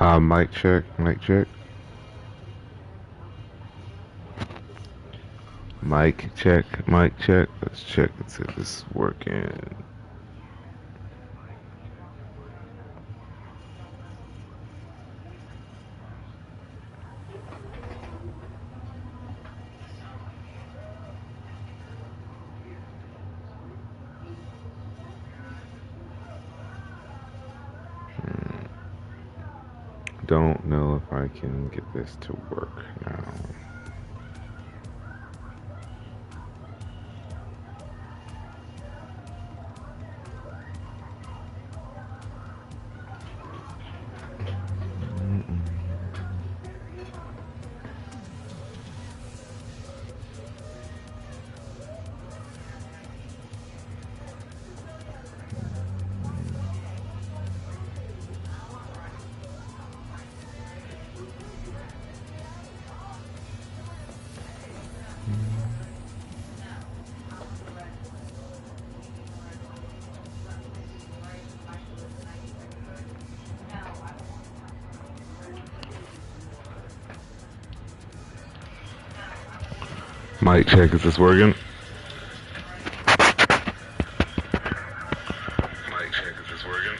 Mic check, mic check, mic check, mic check. Let's check and see if this is working. Don't know if I can get this to work now. Mic check, is this working? Mic check, is this working?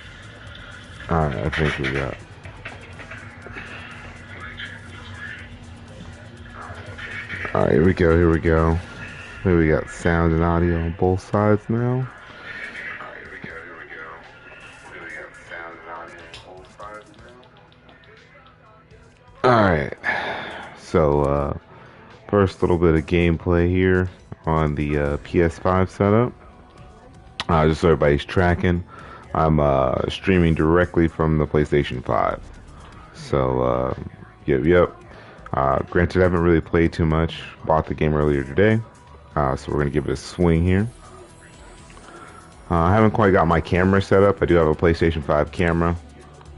Alright, I think we got. Alright, here we go, here we go. Here we got sound and audio on both sides now. Alright, here we go, here we go. Here we got sound and audio on both sides now. Alright, so, first little bit of gameplay here on the PS5 setup. Just so everybody's tracking, I'm streaming directly from the PlayStation 5. So, yep. Granted, I haven't really played too much. Bought the game earlier today, so we're gonna give it a swing here. I haven't quite got my camera set up. I do have a PlayStation 5 camera.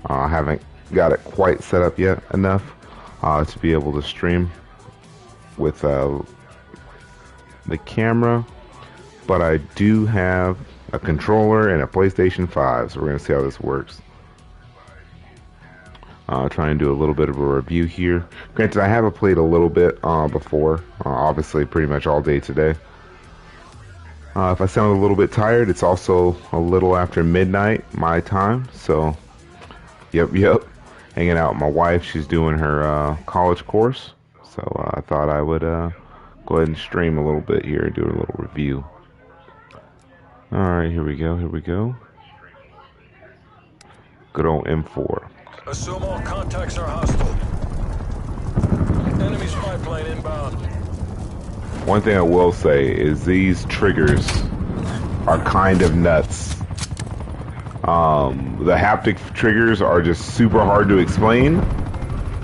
I haven't got it quite set up yet enough to be able to stream with the camera, but I do have a controller and a PlayStation 5, so we're gonna see how this works. Try and do a little bit of a review here. Granted, I have played a little bit before, obviously pretty much all day today. If I sound a little bit tired, it's also a little after midnight my time, so yep. Hanging out with my wife, she's doing her college course, so I thought I would go ahead and stream a little bit here and do a little review. Alright, here we go. Good old M4. Assume all contacts are hostile. Enemy spy plane inbound. One thing I will say is these triggers are kind of nuts. The haptic triggers are just super hard to explain,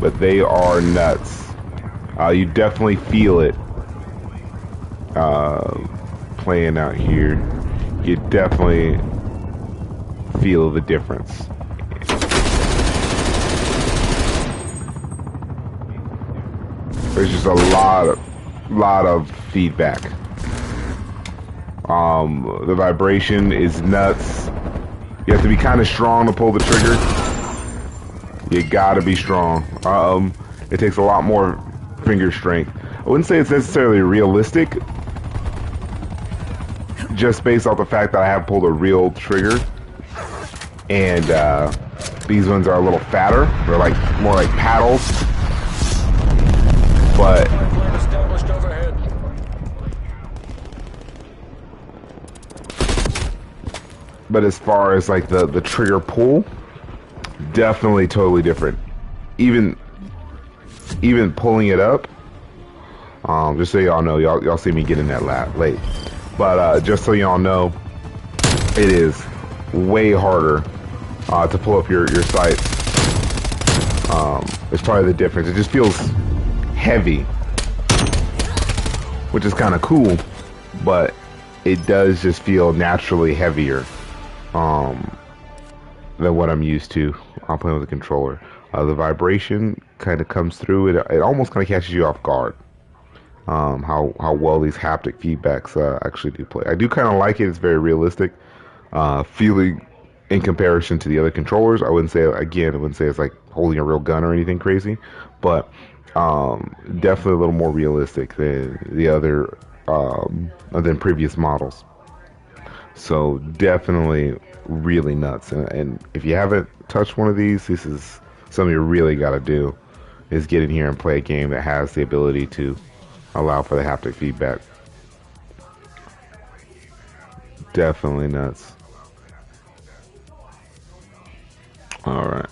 but they are nuts. You definitely feel it playing out here. You definitely feel the difference. There's just a lot of feedback. The vibration is nuts. You have to be kind of strong to pull the trigger. You gotta be strong. It takes a lot more finger strength. I wouldn't say it's necessarily realistic, just based off the fact that I have pulled a real trigger, and these ones are a little fatter. They're like more like paddles. But as far as like the trigger pull, definitely totally different. Even pulling it up, just so y'all know, y'all see me getting that late, but just so y'all know, it is way harder to pull up your sights. It's probably the difference. It just feels heavy, which is kind of cool, but it does just feel naturally heavier than what I'm used to. I'm playing with a controller. The vibration kind of comes through. It almost kind of catches you off guard. How well these haptic feedbacks actually do play. I do kind of like it. It's very realistic. Feeling in comparison to the other controllers. I wouldn't say again, I wouldn't say it's like holding a real gun or anything crazy, but definitely a little more realistic than the other than previous models. So definitely really nuts. And if you haven't touched one of these, this is something you really got to do. Is get in here and play a game that has the ability to allow for the haptic feedback. Definitely nuts. All right.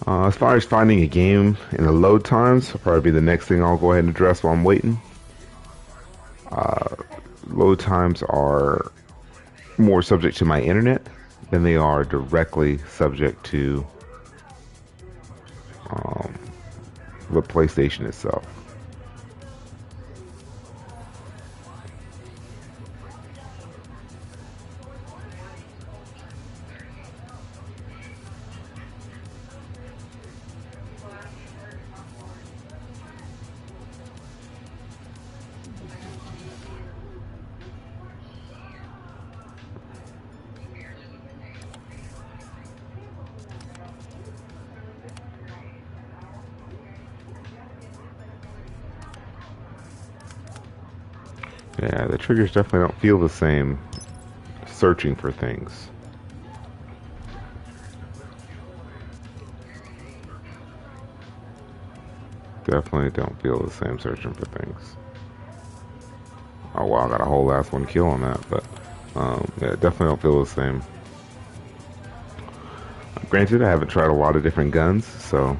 As far as finding a game in the load times, will probably be the next thing I'll go ahead and address while I'm waiting. Load times are more subject to my internet than they are directly subject to um, the PlayStation itself. Yeah, the triggers definitely don't feel the same searching for things. Definitely don't feel the same searching for things. Oh wow, I got a whole last one kill on that, but yeah, definitely don't feel the same. Granted, I haven't tried a lot of different guns, so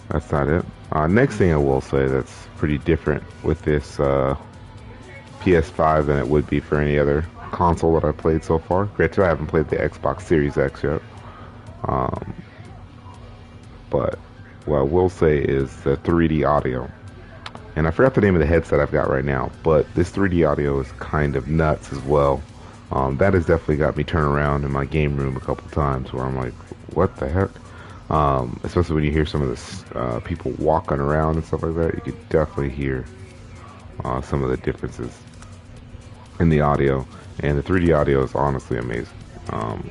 that's not it. Next thing I will say that's pretty different with this PS5 than it would be for any other console that I've played so far. Granted, I haven't played the Xbox Series X yet, um, but what I will say is the 3D audio. And I forgot the name of the headset I've got right now, but this 3D audio is kind of nuts as well. That has definitely got me turn around in my game room a couple times where I'm like, what the heck? Especially when you hear some of this people walking around and stuff like that, you could definitely hear some of the differences in the audio. And the 3D audio is honestly amazing. Um,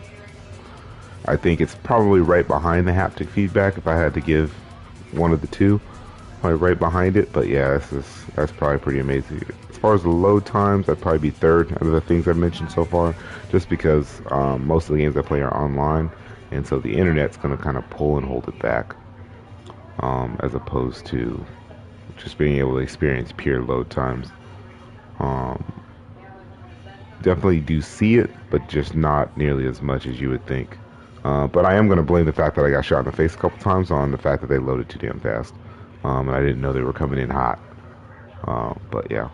I think it's probably right behind the haptic feedback if I had to give one of the two. Probably right behind it, but yeah, that's probably pretty amazing. As far as the load times, I'd probably be third out of the things I've mentioned so far, just because most of the games I play are online, and so the internet's going to kind of pull and hold it back, as opposed to just being able to experience pure load times. Um, Definitely do see it, but just not nearly as much as you would think. But I am going to blame the fact that I got shot in the face a couple times on the fact that they loaded too damn fast. And I didn't know they were coming in hot. But yeah.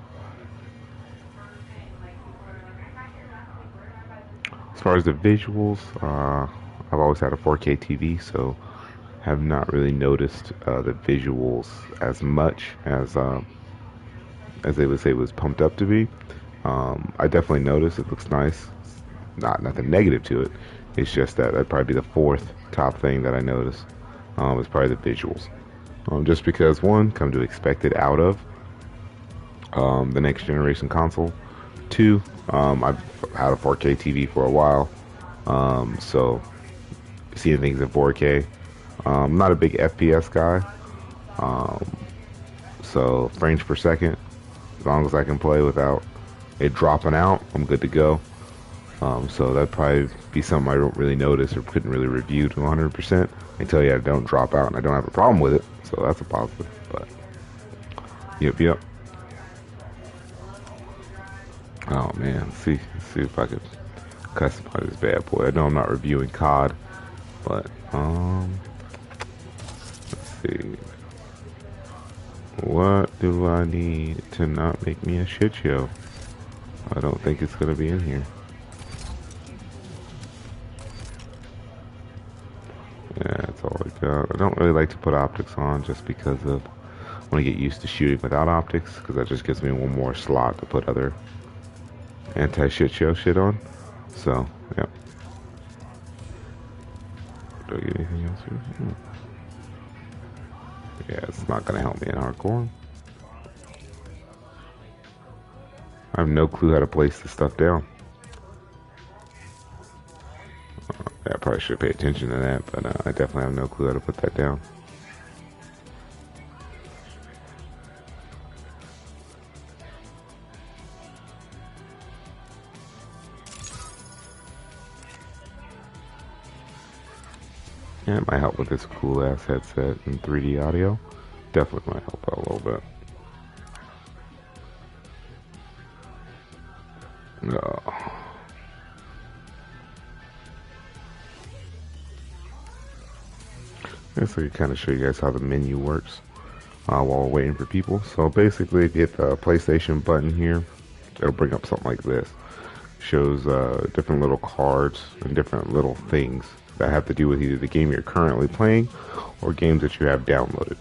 As far as the visuals, I've always had a 4K TV, so have not really noticed the visuals as much as they would say it was pumped up to be. I definitely noticed it looks nice. Not nothing negative to it. It's just that that'd probably be the fourth top thing that I noticed. Is probably the visuals. Just because one, come to expect it out of the next generation console. Two, I've had a 4K TV for a while, so seeing things in 4K. I'm not a big FPS guy, um, so frames per second, as long as I can play without it dropping out, I'm good to go. So that'd probably be something I don't really notice or couldn't really review to 100% until I don't drop out and I don't have a problem with it. So that's a positive. But yep. Oh man, see if I could customize this bad boy. I know I'm not reviewing COD, but let's see. What do I need to not make me a shit show? I don't think it's gonna be in here. Yeah, that's all I got. I don't really like to put optics on just because of I want to get used to shooting without optics because that just gives me one more slot to put other anti-shit show shit on. So, yeah. Do I get anything else here? Yeah, it's not gonna help me in hardcore. I have no clue how to place this stuff down. probably should pay attention to that, but I definitely have no clue how to put that down. Yeah, it might help with this cool ass headset and 3D audio. Definitely might help out a little bit. No. Guess I could kind of show you guys how the menu works while we're waiting for people. So basically, if you hit the PlayStation button here, it'll bring up something like this. Shows different little cards and different little things that have to do with either the game you're currently playing or games that you have downloaded.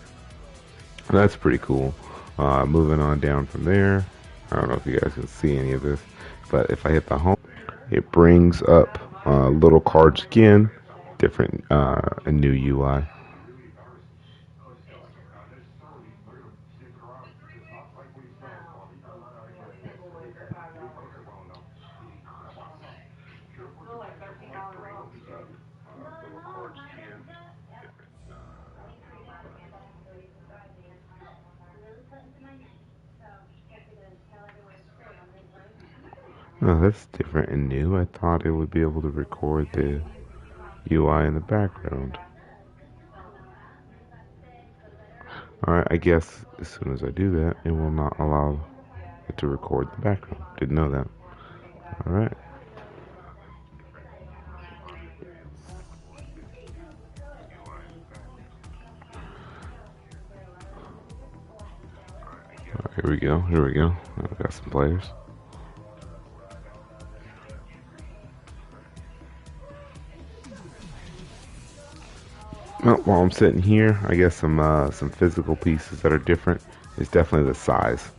And that's pretty cool. Moving on down from there, I don't know if you guys can see any of this, but if I hit the home, it brings up little cards again, different a new UI. Oh, that's different and new. I thought it would be able to record the UI in the background. Alright, I guess as soon as I do that, it will not allow it to record the background. Didn't know that. Alright. Here we go. Here we go. I've got some players. Well, while I'm sitting here, I guess some physical pieces that are different is definitely the size.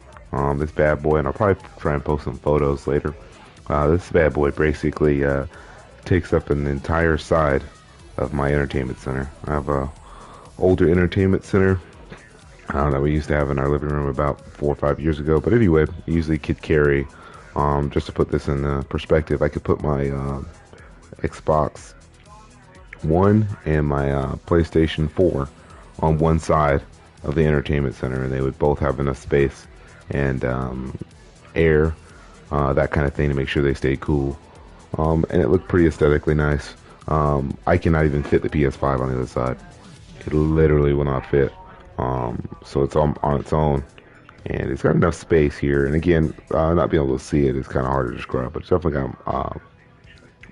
This bad boy, and I'll probably try and post some photos later. This bad boy basically takes up an entire side of my entertainment center. I have a older entertainment center that we used to have in our living room about 4 or 5 years ago. But anyway, usually could carry. Just to put this in perspective, I could put my Xbox One and my PlayStation 4 on one side of the entertainment center, and they would both have enough space and air, that kind of thing, to make sure they stayed cool. And it looked pretty aesthetically nice. I cannot even fit the PS5 on the other side. It literally will not fit. So it's on its own, and it's got enough space here. And again, not being able to see it is kind of hard to describe, but it's definitely got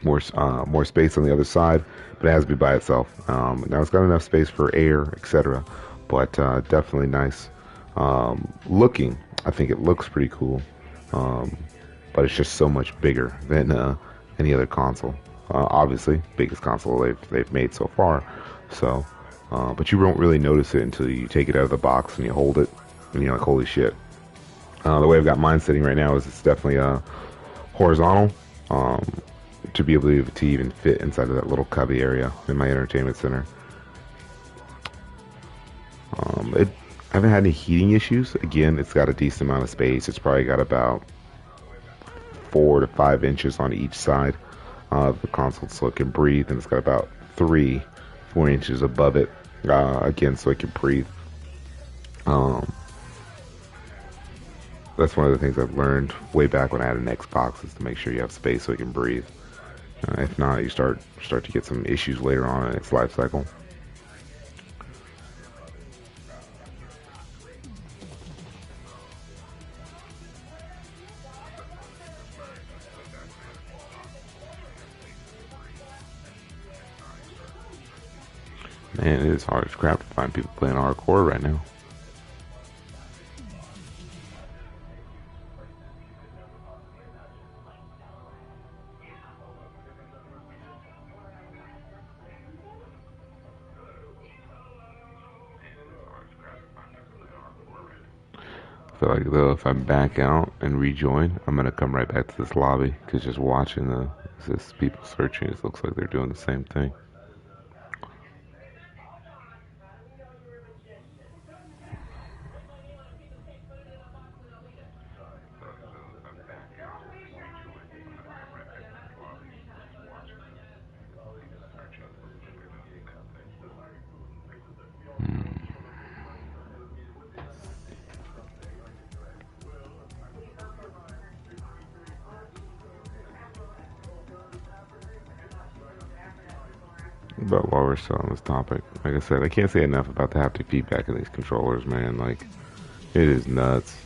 more space on the other side, but it has to be by itself. Now it's got enough space for air, etc. But definitely nice looking. I think it looks pretty cool, but it's just so much bigger than any other console. Obviously, biggest console they've made so far. So, but you won't really notice it until you take it out of the box and you hold it, and you're like, holy shit. The way I've got mine sitting right now is it's definitely horizontal. To be able to even fit inside of that little cubby area in my entertainment center. I haven't had any heating issues. Again, it's got a decent amount of space. It's probably got about 4 to 5 inches on each side of the console so it can breathe, and it's got about 3, 4 inches above it, again, so it can breathe. That's one of the things I've learned way back when I had an Xbox, is to make sure you have space so it can breathe. If not, you start to get some issues later on in its life cycle. Man, it is hard as crap to find people playing hardcore right now. I feel like, though, if I back out and rejoin, I'm gonna come right back to this lobby, because just watching this people searching, it looks like they're doing the same thing. But while we're still on this topic, like I said, I can't say enough about the haptic feedback in these controllers, man. Like, it is nuts.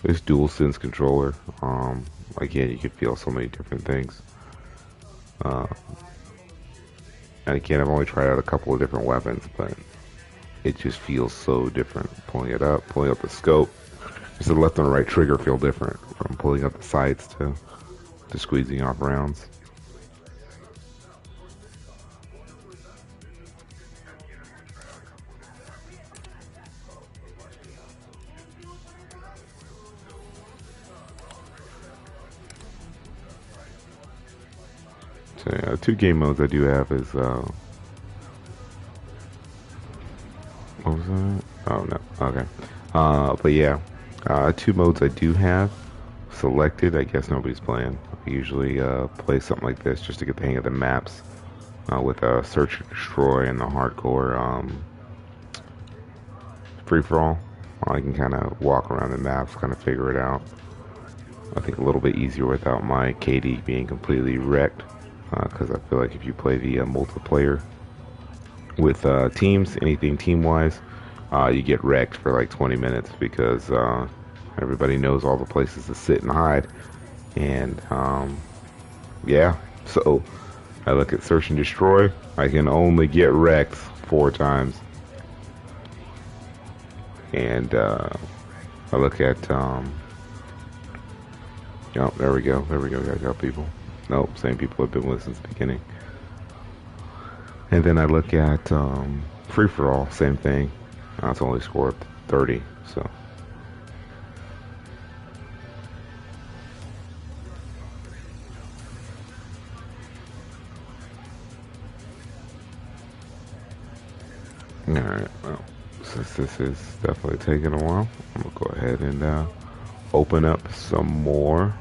This dual sense controller, again, you can feel so many different things. Uh, and again, I've only tried out a couple of different weapons, but it just feels so different. Pulling up the scope. Just the left and right trigger feel different from pulling up the sights to squeezing off rounds. So yeah, two game modes I do have is what was that? Oh no, okay. But yeah, two modes I do have selected. I guess nobody's playing. I usually play something like this just to get the hang of the maps with search and destroy and the hardcore free for all. I can kind of walk around the maps, kind of figure it out. I think a little bit easier without my KD being completely wrecked. Because I feel like if you play the multiplayer with teams, anything team wise, you get wrecked for like 20 minutes because everybody knows all the places to sit and hide. And yeah, so I look at search and destroy. I can only get wrecked 4 times. And I look at oh, there we go. There we go. Got people. Nope, same people have been with since the beginning. And then I look at free for all, same thing. It's only scored 30, so. Alright, well, since this is definitely taking a while, I'm gonna go ahead and open up some more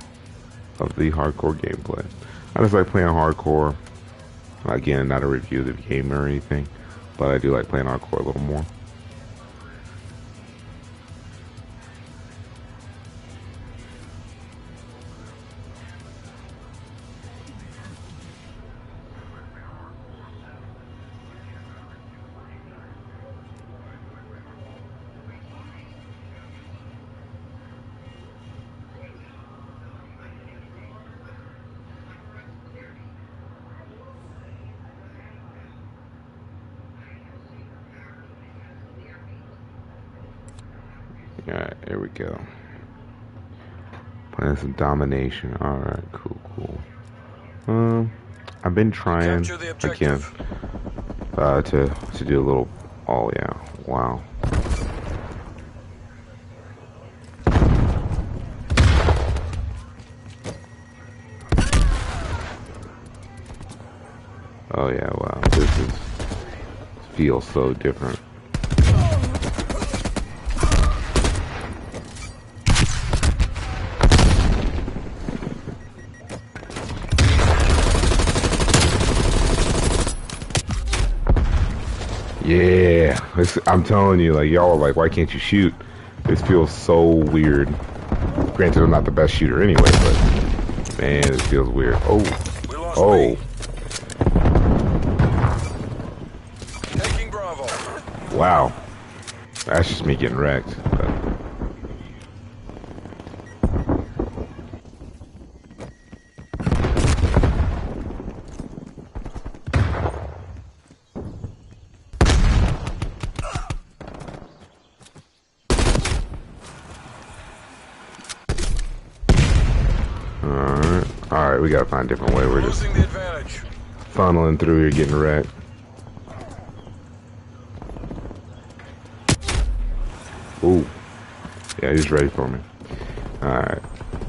of the hardcore gameplay. I just like playing hardcore. Again, not a review of the game or anything, but I do like playing hardcore a little more. Alright, here we go. Playing some domination. Alright, cool. I've been trying Capture the again objective. to do a little. Oh yeah, wow. Oh yeah, wow. Feels so different. Yeah, I'm telling you, like y'all are like, why can't you shoot? This feels so weird. Granted, I'm not the best shooter anyway, but man, this feels weird. Oh, We lost oh, B. Taking Bravo. wow. That's just me getting wrecked. But all right, we gotta find a different way. We're just Losing the advantage. funneling through here, getting wrecked. Ooh, yeah, he's ready for me. All right,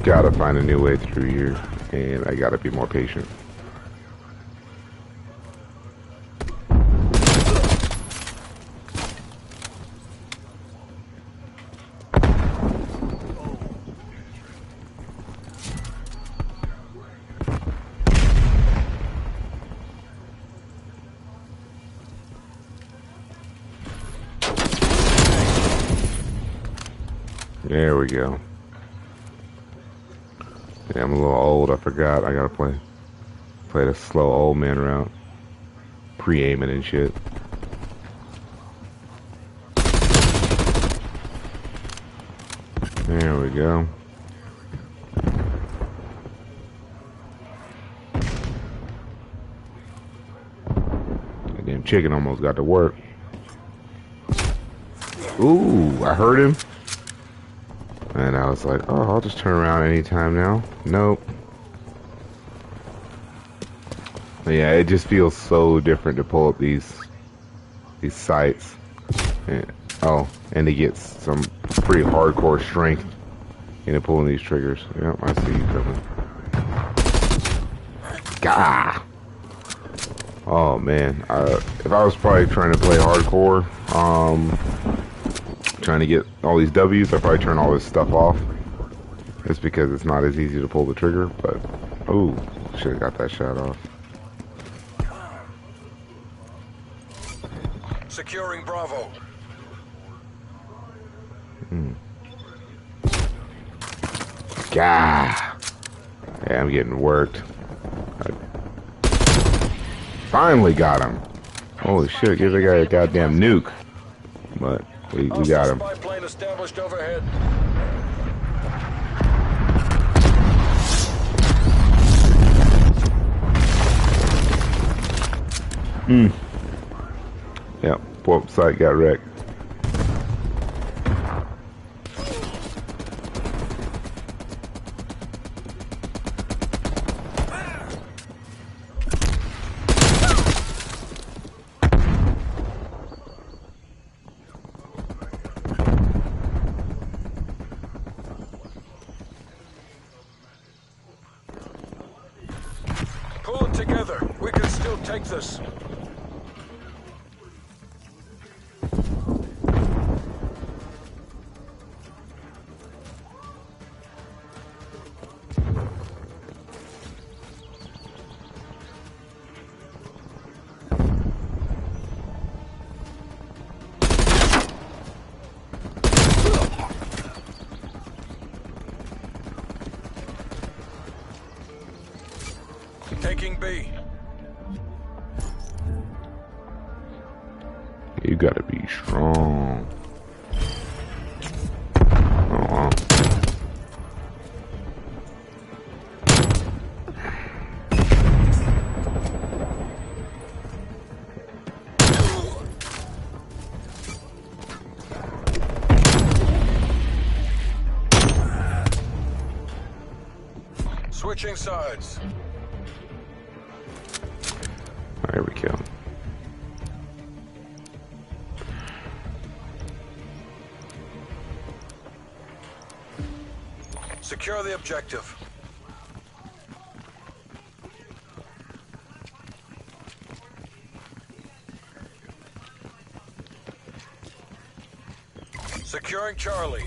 gotta find a new way through here, and I gotta be more patient. There we go. Yeah, I'm a little old. I forgot. I gotta play the slow old man route. pre-aiming and shit. There we go. That damn chicken almost got to work. Ooh, I heard him. And I was like, oh, I'll just turn around anytime now. Nope. But yeah, it just feels so different to pull up these sights. And, and to get some pretty hardcore strength into pulling these triggers. Yep, I see you coming. Gah! Oh man, if I was probably trying to play hardcore, trying to get all these W's, I'd probably turn all this stuff off. It's because it's not as easy to pull the trigger, but ooh, should have got that shot off. Securing Bravo. Gah! Yeah, I'm getting worked. I finally got him. Holy shit, give the guy a goddamn nuke. But we got him. Spy plane established overhead. Yep, port site got wrecked. Pull it together. We can still take this. Taking B. You gotta be strong. Oh, wow. Switching sides. There we go. Secure the objective. Securing Charlie.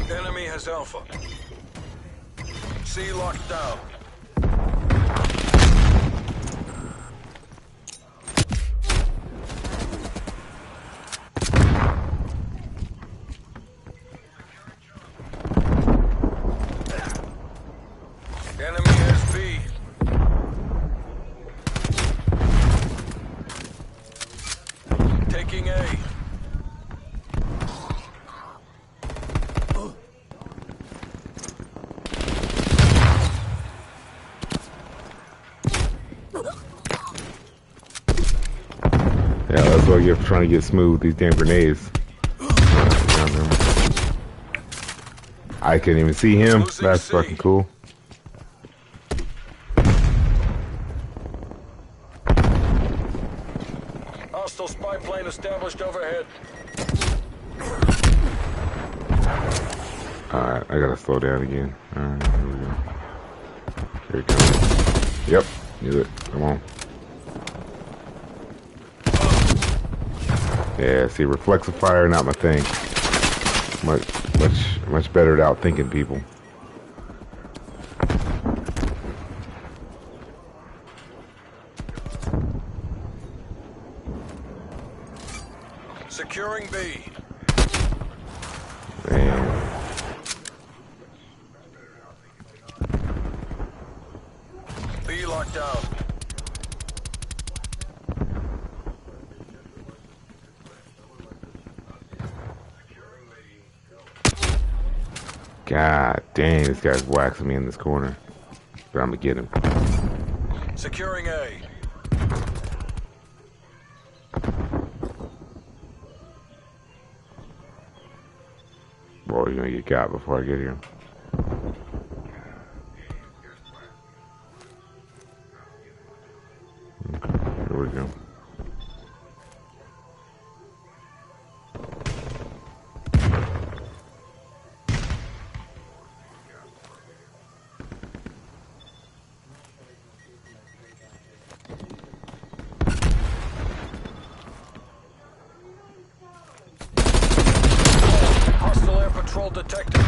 Enemy has Alpha. C locked down. Enemy has B. Taking A. Yeah, that's what I get for trying to get smooth with these damn grenades. I couldn't even see him. That's fucking cool. Hostile spy plane established overhead. Alright, I gotta slow down again. Alright, here we go. Here it comes. Yep, knew it. Come on. Yeah, see, reflexive fire, not my thing. Much better at outthinking people. Securing B. Damn. B locked down. God dang, this guy's waxing me in this corner. But I'm gonna get him. Securing A. Boy, you're gonna get got before I get here. Okay, here we go. Hostile air patrol detected.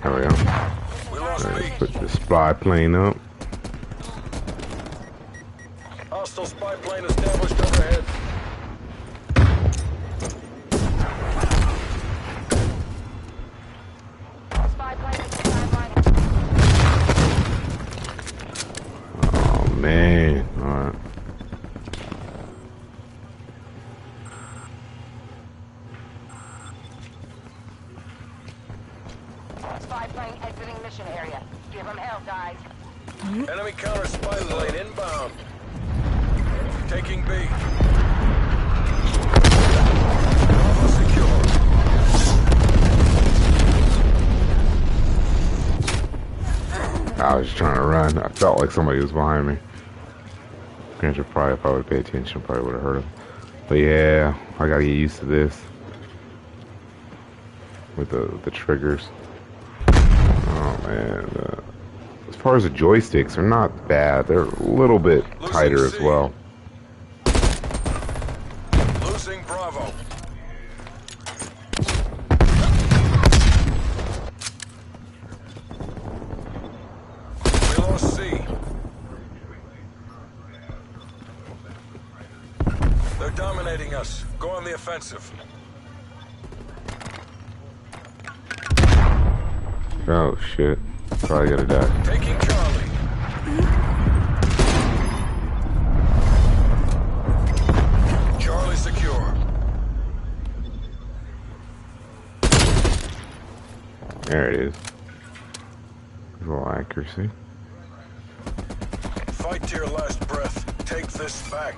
There we go. We lost B. Put the spy plane up. Hostile spy plane established overhead. Oh man. Alright. Spy plane exiting mission area. Give them hell, guys. Enemy counter spy plane inbound. Taking B. Bravo secure. I was just trying to run. I felt like somebody was behind me. Granted, probably if I would pay attention, probably would have heard him. But yeah, I gotta get used to this with the triggers. Oh man, as far as the joysticks, they're not bad. They're a little bit tighter as well. Losing Bravo. We lost C. They're dominating us. Go on the offensive. Oh shit, probably gotta die. Taking Charlie. Charlie secure. There it is. Visual accuracy. Fight to your last breath. Take this back.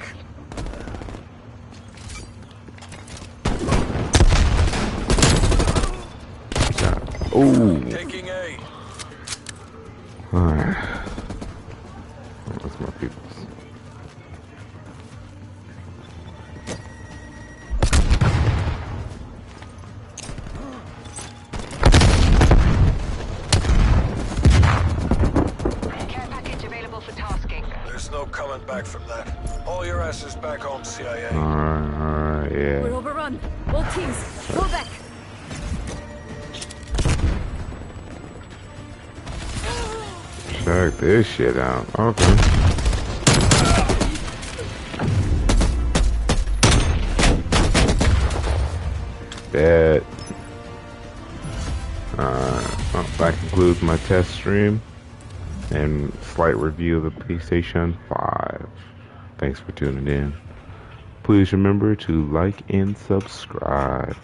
Oh, Taking A. alright. That's my people's. Care package available for tasking. There's no coming back from that. All your asses back home, CIA. Alright, We're yeah. overrun. All teams, fall back. Check this shit out. Okay. Dead. Well, that concludes my test stream and slight review of the PlayStation 5. Thanks for tuning in. Please remember to like and subscribe.